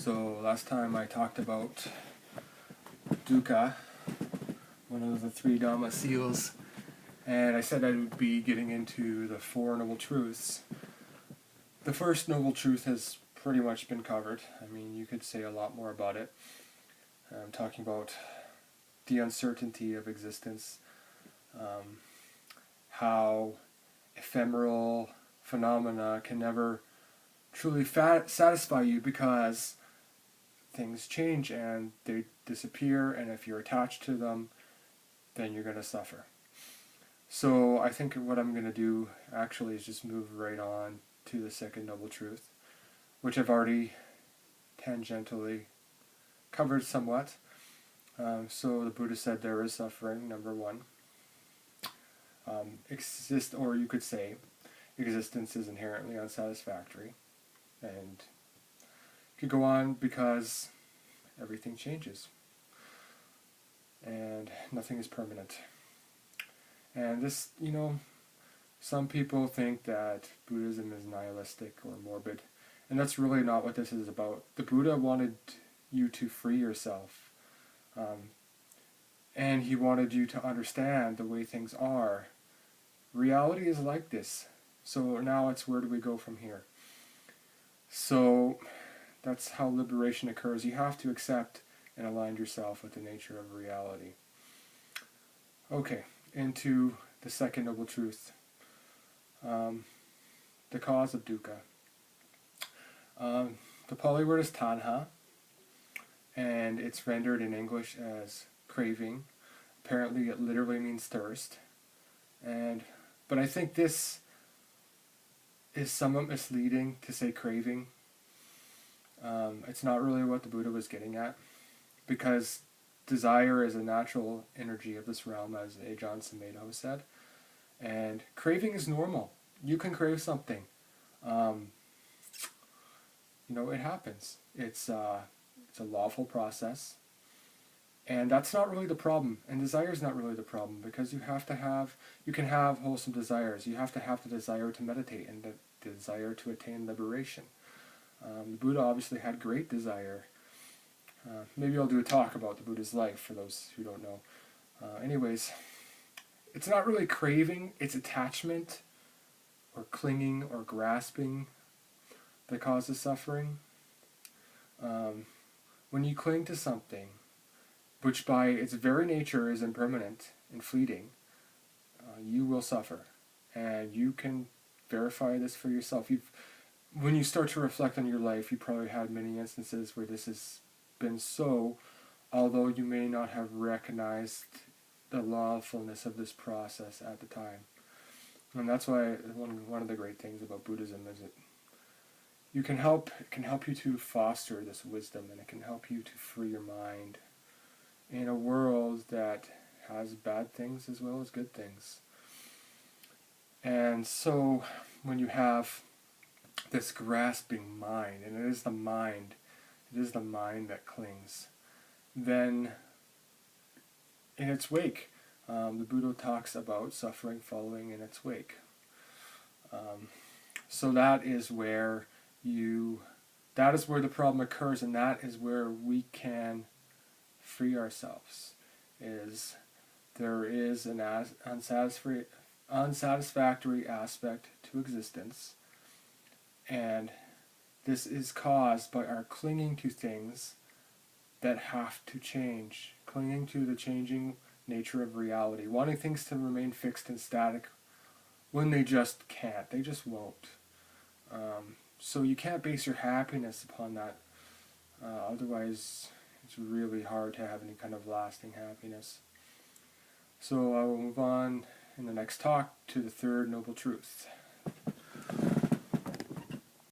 So last time I talked about Dukkha, one of the three Dhamma seals, and I said I would be getting into the Four Noble Truths. The first Noble Truth has pretty much been covered. I mean, you could say a lot more about it. I'm talking about the uncertainty of existence, how ephemeral phenomena can never truly satisfy you because things change and they disappear, and if you're attached to them, then you're going to suffer. So I think what I'm going to do actually is just move right on to the second Noble Truth, which I've already tangentially covered somewhat. So the Buddha said there is suffering, number one. Or you could say existence is inherently unsatisfactory. And you could go on because everything changes. And nothing is permanent. And this, some people think that Buddhism is nihilistic or morbid. And that's really not what this is about. The Buddha wanted you to free yourself. And he wanted you to understand the way things are. Reality is like this. So now it's where do we go from here? So that's how liberation occurs. You have to accept and align yourself with the nature of reality. Okay, into the second Noble Truth. The cause of dukkha. The Pali word is tanha, and it's rendered in English as craving. Apparently it literally means thirst. But I think this is somewhat misleading to say craving. It's not really what the Buddha was getting at, because desire is a natural energy of this realm, as Ajahn Sumedho said, and craving is normal. You can crave something. It happens. It's a lawful process, and that's not really the problem. And desire is not really the problem, because you can have wholesome desires. You have to have the desire to meditate and the desire to attain liberation. The Buddha obviously had great desire. Maybe I'll do a talk about the Buddha's life for those who don't know. Anyways, it's not really craving, it's attachment or clinging or grasping that causes suffering. When you cling to something, which by its very nature is impermanent and fleeting, you will suffer. And you can verify this for yourself. When you start to reflect on your life, you probably had many instances where this has been so, although you may not have recognized the lawfulness of this process at the time. And that's why one of the great things about Buddhism is it can help you to foster this wisdom, and it can help you to free your mind in a world that has bad things as well as good things. And so when you have this grasping mind, and it is the mind that clings, then in its wake, the Buddha talks about suffering following in its wake. So that is where the problem occurs, and that is where we can free ourselves. There is an unsatisfactory aspect to existence, and this is caused by our clinging to things that have to change, clinging to the changing nature of reality, wanting things to remain fixed and static when they just can't, they just won't. So you can't base your happiness upon that, otherwise it's really hard to have any kind of lasting happiness. So I will move on in the next talk to the third Noble Truth.